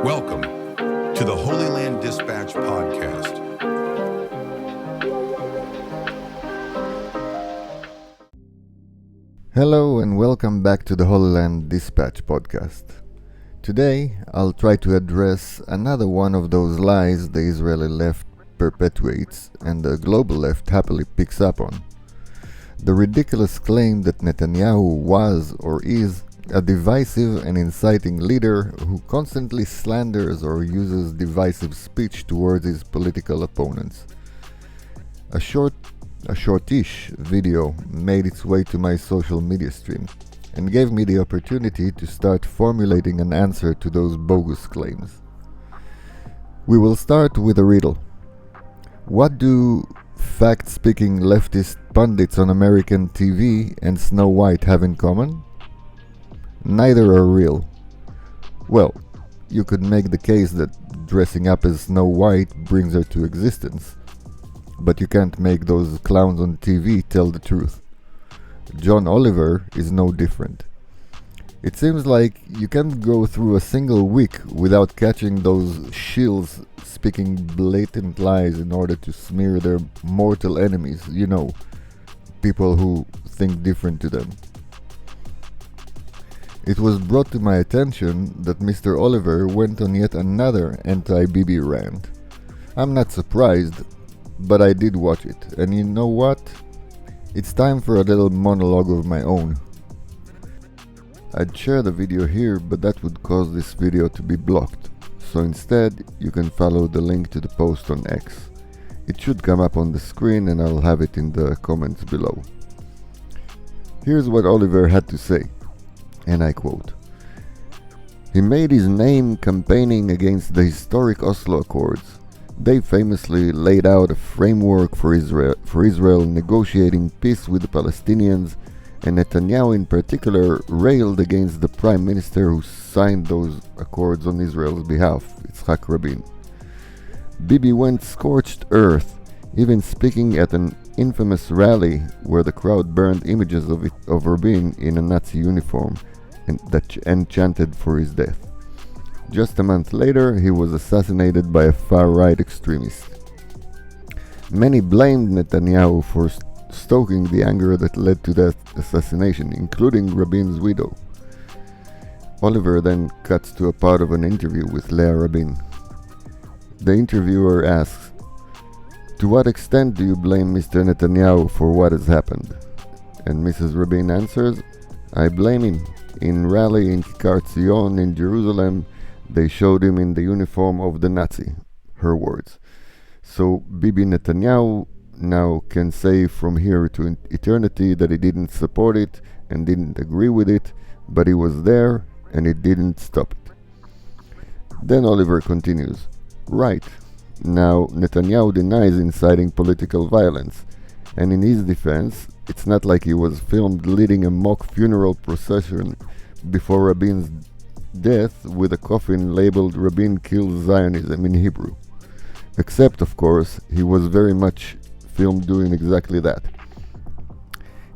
Welcome to the Holyland Dispatch podcast. Hello and welcome back to the Holyland Dispatch podcast. Today, I'll try to address another one of those lies the Israeli left perpetuates and the global left happily picks up on. The ridiculous claim that Netanyahu was or is a divisive and inciting leader who constantly slanders or uses divisive speech towards his political opponents. A shortish video made its way to my social media stream and gave me the opportunity to start formulating an answer to those bogus claims. We will start with a riddle. What do fact-speaking leftist pundits on American TV and Snow White have in common? Neither are real. Well, you could make the case that dressing up as Snow White brings her to existence, but you can't make those clowns on TV tell the truth. John Oliver is no different. It seems like you can't go through a single week without catching those shills speaking blatant lies in order to smear their mortal enemies, people who think different to them. It was brought to my attention that Mr. Oliver went on yet another anti-Bibi rant. I'm not surprised, but I did watch it, and you know what? It's time for a little monologue of my own. I'd share the video here, but that would cause this video to be blocked, so instead you can follow the link to the post on X. It should come up on the screen and I'll have it in the comments below. Here's what Oliver had to say, and I quote, "He made his name campaigning against the historic Oslo Accords. They famously laid out a framework for Israel negotiating peace with the Palestinians, and Netanyahu in particular railed against the prime minister who signed those accords on Israel's behalf, Yitzhak Rabin. Bibi went scorched earth, even speaking at an infamous rally where the crowd burned images of Rabin in a Nazi uniform and chanted for his death. Just a month later, he was assassinated by a far-right extremist. Many blamed Netanyahu for stoking the anger that led to that assassination, including Rabin's widow." Oliver then cuts to a part of an interview with Leah Rabin. The interviewer asks, "To what extent do you blame Mr. Netanyahu for what has happened?" And Mrs. Rabin answers, "I blame him. In rally in Kikar Zion in Jerusalem, they showed him in the uniform of the Nazi," her words. "So Bibi Netanyahu now can say from here to eternity that he didn't support it and didn't agree with it, but he was there and it didn't stop it." Then Oliver continues, "Right. Now Netanyahu denies inciting political violence, and in his defense, it's not like he was filmed leading a mock funeral procession before Rabin's death with a coffin labeled "Rabin kills Zionism" in Hebrew. Except, of course, he was very much filmed doing exactly that."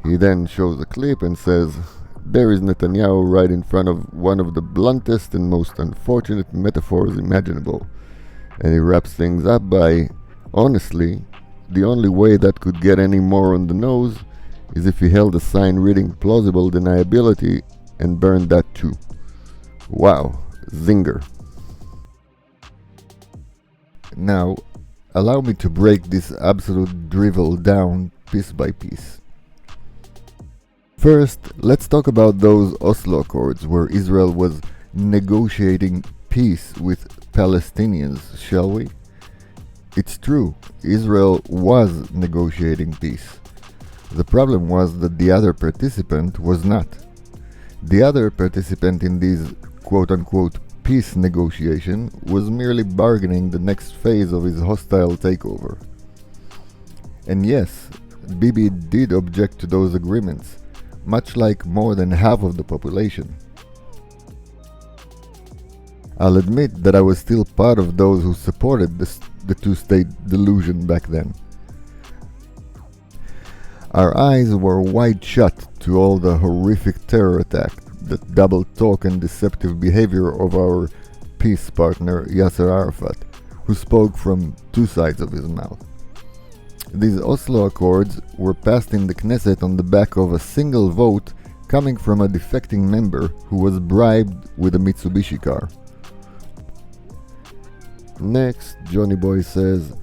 He then shows a clip and says, "There is Netanyahu right in front of one of the bluntest and most unfortunate metaphors imaginable." And he wraps things up by, "Honestly, the only way that could get any more on the nose is if he held a sign reading plausible deniability and burned that too." Wow, zinger. Now, allow me to break this absolute drivel down piece by piece. First, let's talk about those Oslo Accords where Israel was negotiating peace with Palestinians, shall we? It's true, Israel was negotiating peace. The problem was that the other participant was not. The other participant in these quote-unquote peace negotiation was merely bargaining the next phase of his hostile takeover. And yes, Bibi did object to those agreements, much like more than half of the population. I'll admit that I was still part of those who supported the two-state delusion back then. Our eyes were wide shut to all the horrific terror attack, the double talk and deceptive behavior of our peace partner Yasser Arafat, who spoke from two sides of his mouth. These Oslo Accords were passed in the Knesset on the back of a single vote coming from a defecting member who was bribed with a Mitsubishi car. Next, Johnny Boy says,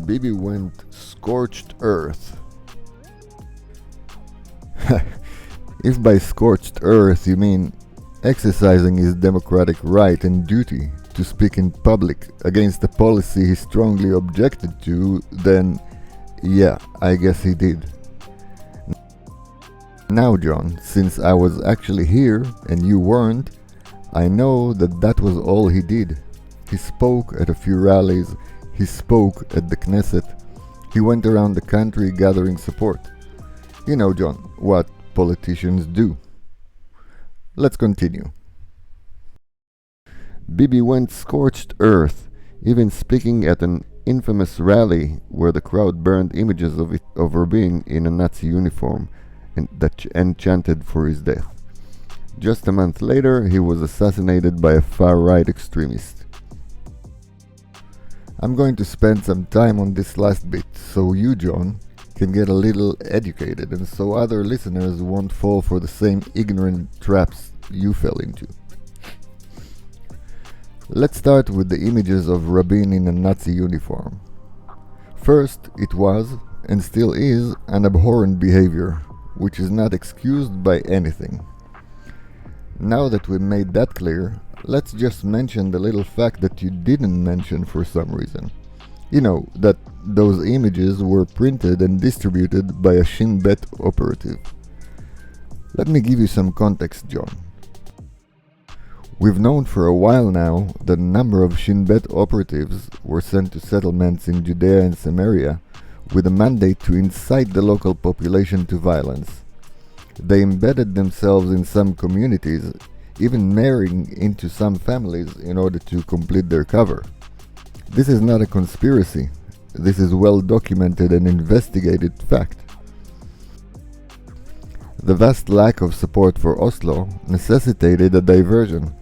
Bibi went scorched earth. If by scorched earth you mean exercising his democratic right and duty to speak in public against a policy he strongly objected to, then yeah, I guess he did. Now, John, since I was actually here and you weren't, I know that that was all he did. He spoke at a few rallies, he spoke at the Knesset, he went around the country gathering support. You know, John, what politicians do. Let's continue. Bibi went scorched earth, even speaking at an infamous rally where the crowd burned images of Rabin in a Nazi uniform and chanted for his death. Just a month later, he was assassinated by a far-right extremist. I'm going to spend some time on this last bit, so you, John, can get a little educated, and so other listeners won't fall for the same ignorant traps you fell into. Let's start with the images of Rabin in a Nazi uniform. First, it was, and still is, an abhorrent behavior, which is not excused by anything. Now that we've made that clear, let's just mention the little fact that you didn't mention for some reason. You know, that those images were printed and distributed by a Shin Bet operative. Let me give you some context, John. We've known for a while now that a number of Shin Bet operatives were sent to settlements in Judea and Samaria with a mandate to incite the local population to violence. They embedded themselves in some communities, even marrying into some families in order to complete their cover. This is not a conspiracy. This is well-documented and investigated fact. The vast lack of support for Oslo necessitated a diversion.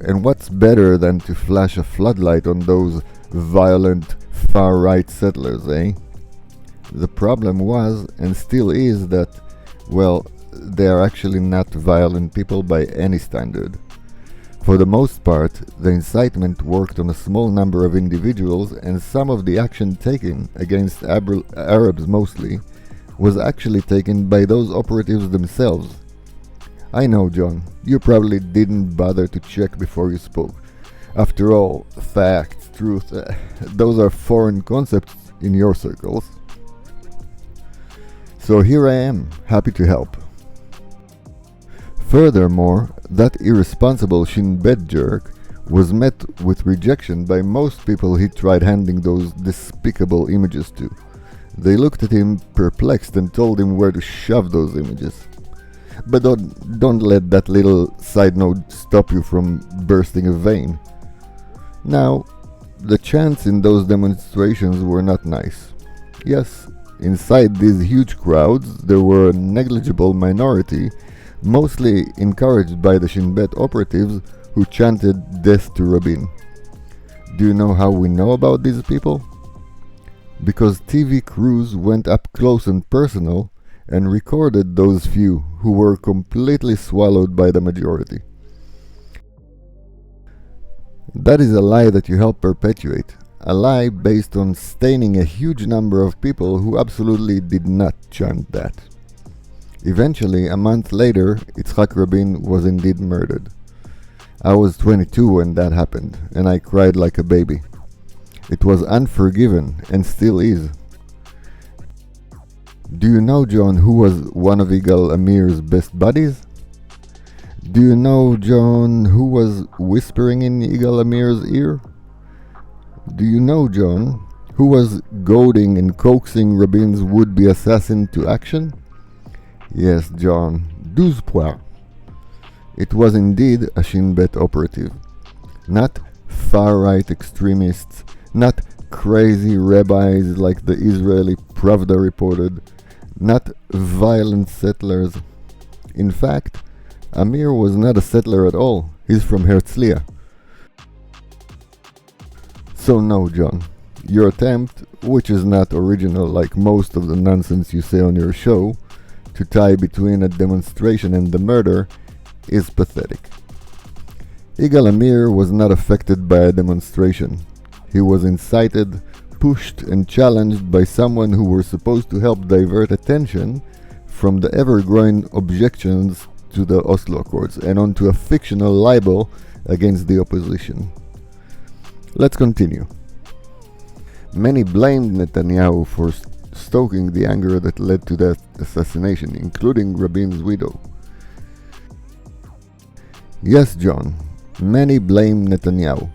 And what's better than to flash a floodlight on those violent far-right settlers, eh? The problem was, and still is, that, well, they are actually not violent people by any standard. For the most part, the incitement worked on a small number of individuals, and some of the action taken against Arabs mostly was actually taken by those operatives themselves. I know, John, you probably didn't bother to check before you spoke. After all, facts, truth, those are foreign concepts in your circles. So here I am, happy to help. Furthermore, that irresponsible Shin Bet jerk was met with rejection by most people he tried handing those despicable images to. They looked at him perplexed and told him where to shove those images. But don't let that little side note stop you from bursting a vein. Now, the chants in those demonstrations were not nice. Yes, inside these huge crowds there were a negligible minority, mostly encouraged by the Shin Bet operatives who chanted death to Rabin. Do you know how we know about these people? Because TV crews went up close and personal and recorded those few who were completely swallowed by the majority. That is a lie that you help perpetuate, a lie based on staining a huge number of people who absolutely did not chant that. Eventually, a month later, Yitzhak Rabin was indeed murdered. I was 22 when that happened, and I cried like a baby. It was unforgiven, and still is. Do you know, John, who was one of Yigal Amir's best buddies? Do you know, John, who was whispering in Yigal Amir's ear? Do you know, John, who was goading and coaxing Rabin's would-be assassin to action? Yes, John, 12 points. It was indeed a Shin Bet operative. Not far-right extremists, not crazy rabbis like the Israeli Pravda reported, not violent settlers. In fact, Amir was not a settler at all. He's from Herzliya. So no, John, your attempt, which is not original like most of the nonsense you say on your show, to tie between a demonstration and the murder, is pathetic. Yigal Amir was not affected by a demonstration. He was incited, pushed and challenged by someone who were supposed to help divert attention from the ever-growing objections to the Oslo Accords and onto a fictional libel against the opposition. Let's continue. Many blamed Netanyahu for stoking the anger that led to that assassination, including Rabin's widow. Yes, John, many blame Netanyahu.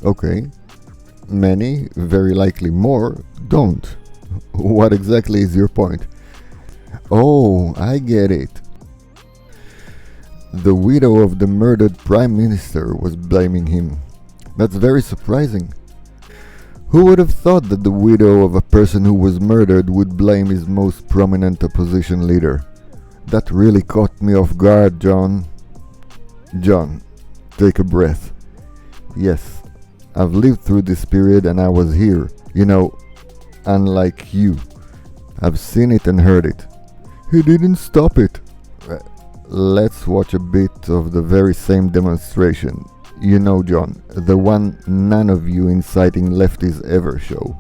Okay, many, very likely more, don't. What exactly is your point? Oh, I get it. The widow of the murdered prime minister was blaming him. That's very surprising. Who would have thought that the widow of a person who was murdered would blame his most prominent opposition leader? That really caught me off guard, John. John, take a breath. Yes, I've lived through this period and I was here. You know, unlike you. I've seen it and heard it. He didn't stop it. Let's watch a bit of the very same demonstration. You know, John, the one none of you inciting lefties ever show.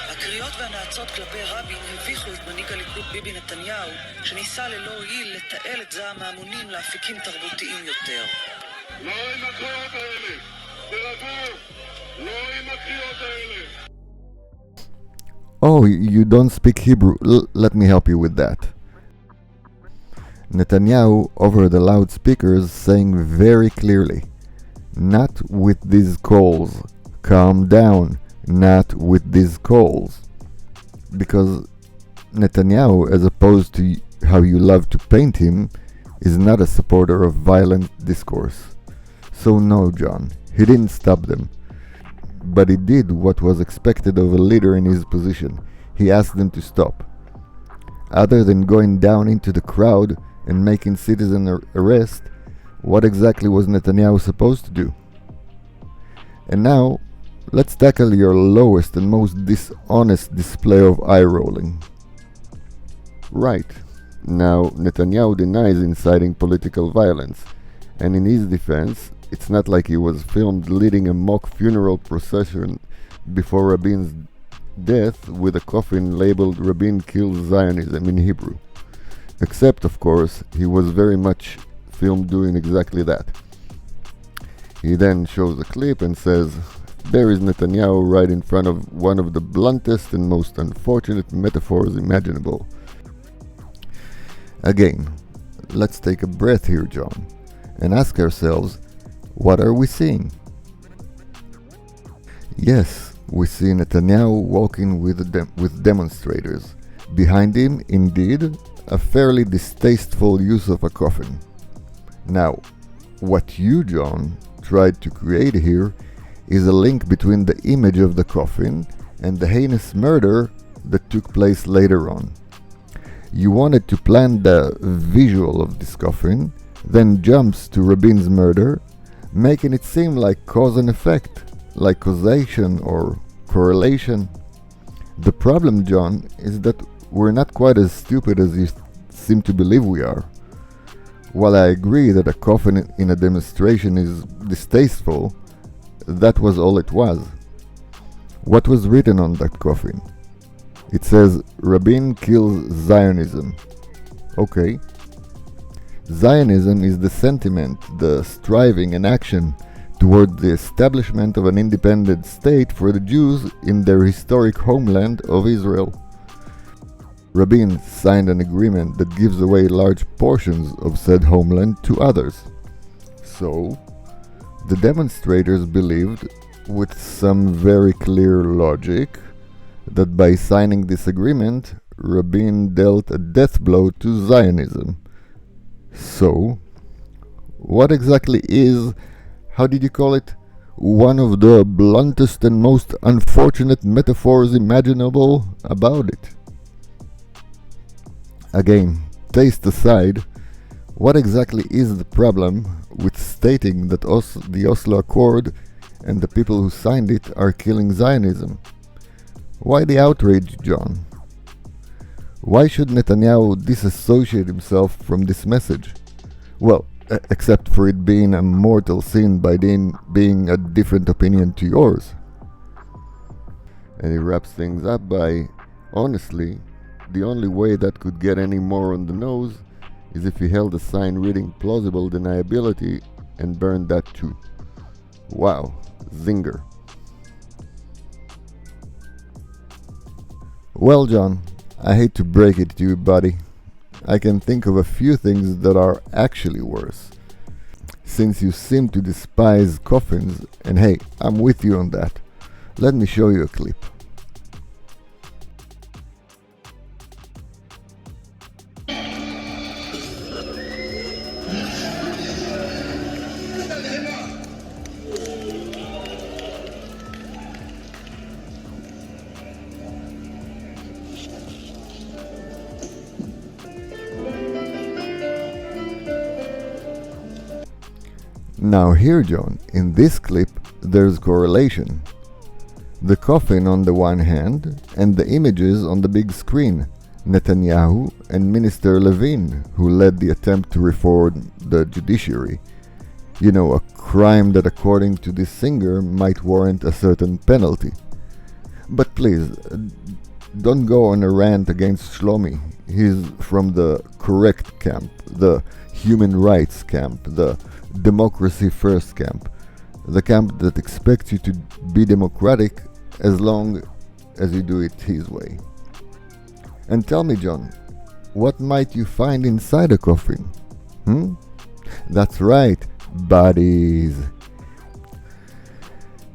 הקריאות והנאצות כלפי רבין הביכו את מנהיג הליכוד ביבי נתניהו, שניסה ללא הועיל לתעל את זעם ההמונים לאפיקים תרבותיים יותר. לא עם הקריאות האלה! תירגעו! לא עם הקריאות האלה! Oh, you don't speak Hebrew. Let me help you with that. Netanyahu over the loudspeakers saying very clearly, not with these calls, calm down, not with these calls. Because Netanyahu, as opposed to how you love to paint him, is not a supporter of violent discourse. So no, John, he didn't stop them. But he did what was expected of a leader in his position. He asked them to stop. Other than going down into the crowd and making citizen arrest, what exactly was Netanyahu supposed to do? And now, let's tackle your lowest and most dishonest display of eye-rolling. Right. Now, Netanyahu denies inciting political violence, and in his defense, it's not like he was filmed leading a mock funeral procession before Rabin's death with a coffin labeled Rabin kills Zionism in Hebrew. Except, of course, he was very much filmed doing exactly that. He then shows a clip and says, there is Netanyahu right in front of one of the bluntest and most unfortunate metaphors imaginable. Again, let's take a breath here, John, and ask ourselves, what are we seeing? Yes, we see Netanyahu walking with demonstrators. Behind him, indeed, a fairly distasteful use of a coffin. Now, what you, John, tried to create here is a link between the image of the coffin and the heinous murder that took place later on. You wanted to plant the visual of this coffin, then jumps to Rabin's murder, making it seem like cause and effect, like causation or correlation. The problem, John, is that we're not quite as stupid as you seem to believe we are. While I agree that a coffin in a demonstration is distasteful, that was all it was. What was written on that coffin? It says, Rabin kills Zionism. Okay. Zionism is the sentiment, the striving and action toward the establishment of an independent state for the Jews in their historic homeland of Israel. Rabin signed an agreement that gives away large portions of said homeland to others. So, the demonstrators believed, with some very clear logic, that by signing this agreement, Rabin dealt a death blow to Zionism. So, what exactly is, how did you call it, one of the bluntest and most unfortunate metaphors imaginable about it? Again, taste aside, What exactly is the problem with stating that the Oslo Accord and the people who signed it are killing Zionism? Why the outrage, John? Why should Netanyahu disassociate himself from this message? Well, except for it being a mortal sin by being a different opinion to yours. And he wraps things up by, honestly, the only way that could get any more on the nose is if he held a sign reading plausible deniability and burned that too. Wow, zinger. Well, John, I hate to break it to you, buddy. I can think of a few things that are actually worse. Since you seem to despise coffins, and hey, I'm with you on that, let me show you a clip. Now here, John, in this clip, there's correlation. The coffin on the one hand, and the images on the big screen, Netanyahu and Minister Levin, who led the attempt to reform the judiciary. You know, a crime that according to this singer might warrant a certain penalty. But please, don't go on a rant against Shlomi. He's from the correct camp, the human rights camp, the democracy first camp, the camp that expects you to be democratic as long as you do it his way. And tell me, John, what might you find inside a coffin? That's right, bodies.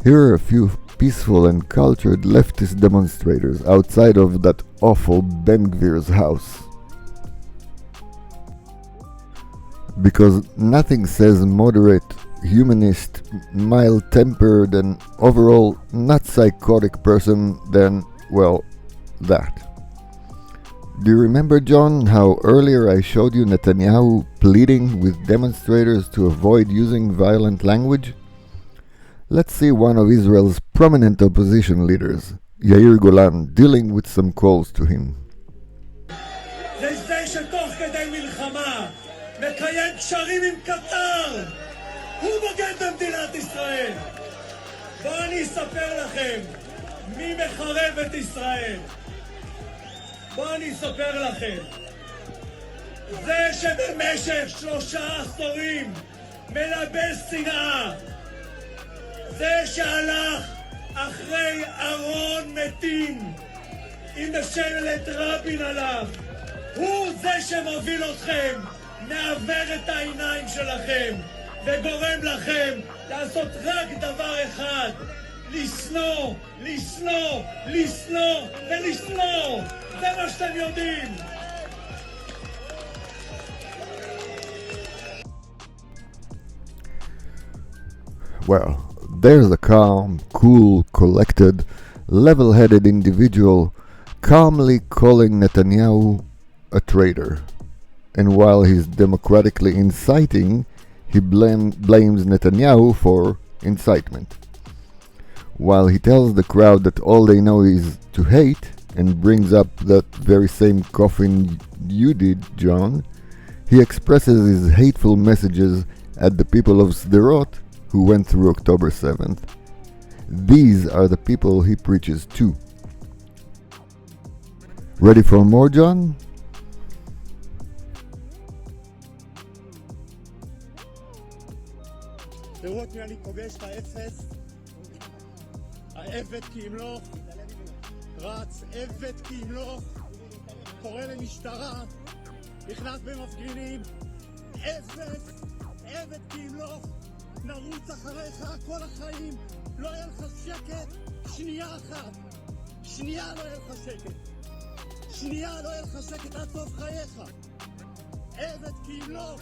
Here are a few peaceful and cultured leftist demonstrators outside of that awful Ben-Gvir's house. Because nothing says moderate, humanist, mild-tempered and overall not psychotic person than, well, that. Do you remember, John, how earlier I showed you Netanyahu pleading with demonstrators to avoid using violent language? Let's see one of Israel's prominent opposition leaders, Yair Golan, dealing with some calls to him. מקיים קשרים עם קטר, הוא בוגד במדינת ישראל. בואו אני אספר לכם מי מחרב את ישראל. בואו אני אספר לכם. זה שבמשך 3 עשורים מלבש שנאה, זה שהלך אחרי ארון מתים עם ממשלת רבין עליו, הוא זה שמוביל אתכם, מעוור את העיניים שלכם וגורם לכם לעשות רק דבר אחד, לשנוא, לשנוא, לשנוא ולשנוא. זה מה שאתם יודעים. Well, there's a calm, cool, collected, level-headed individual calmly calling Netanyahu a traitor. And while he's democratically inciting, he blames Netanyahu for incitement. While he tells the crowd that all they know is to hate, and brings up that very same coffin you did, John, he expresses his hateful messages at the people of Sderot who went through October 7th. These are the people he preaches to. Ready for more, John? לראות מי אני פוגש את האפס, העבד כי ימלוך, רץ עבד כי ימלוך, קורא למשטרה, נכנס במפגינים, אפס, עבד כי ימלוך, נרוץ אחריך כל החיים, לא יהיה לך שקט, שנייה אחת, שנייה לא יהיה לך שקט, שנייה לא יהיה לך שקט עד סוף חייך, עבד כי ימלוך,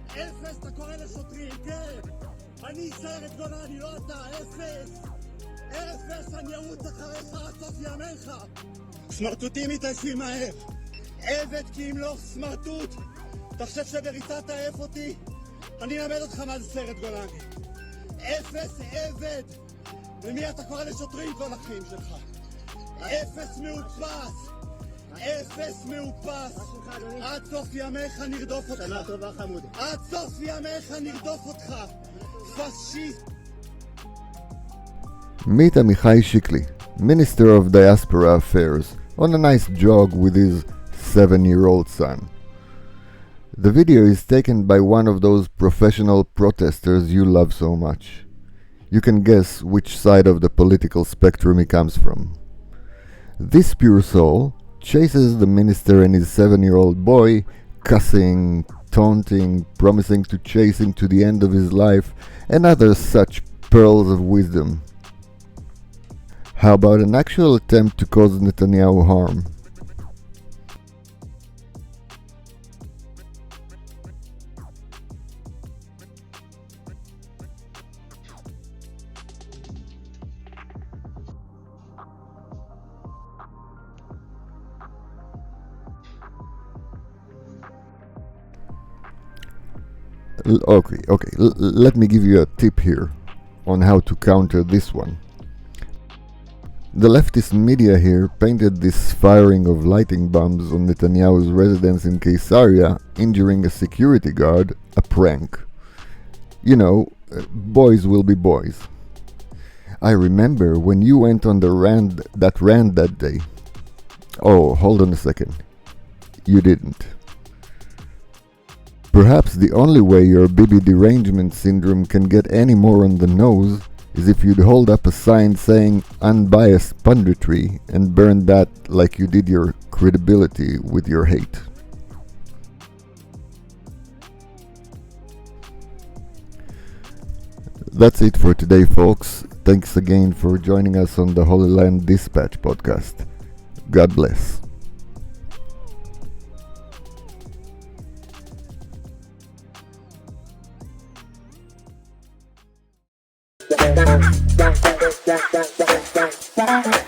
אפס, אתה קורא לשוטרים, כן, אני סיירת גולני, לא אתה, אפס, אפס, אני ארוץ אחריך עד סוף ימיך. סמרטוטים מתעייפים מהר, עבד כי ימלוך סמרטוט, אתה חושב שבריצה תעף אותי? אני אלמד אותך מה זה סרט גולני. אפס עבד! למי אתה קורא לשוטרים כל החיים שלך? אפס מאופס! אפס מאופס! עד סוף ימיך נרדוף אותך! שנה טובה חמוד! עד סוף ימיך נרדוף אותך! פשיסט! Meet Amichai Shikli, Minister of Diaspora Affairs, on a nice jog with his 7-year-old son. The video is taken by one of those professional protesters you love so much. You can guess which side of the political spectrum he comes from. This pure soul chases the minister and his 7-year-old boy, cussing, taunting, promising to chase him to the end of his life, and other such pearls of wisdom. How about an actual attempt to cause Netanyahu harm? Okay, let me give you a tip here on how to counter this one. The leftist media here painted this firing of lighting bombs on Netanyahu's residence in Caesarea, injuring a security guard, a prank. You know, boys will be boys. I remember when you went on the rant that day. Oh, hold on a second. You didn't. Perhaps the only way your Bibi derangement syndrome can get any more on the nose is if you'd hold up a sign saying unbiased punditry and burn that like you did your credibility with your hate. That's it for today, folks. Thanks again for joining us on the Holyland Dispatch podcast. God bless. Bye.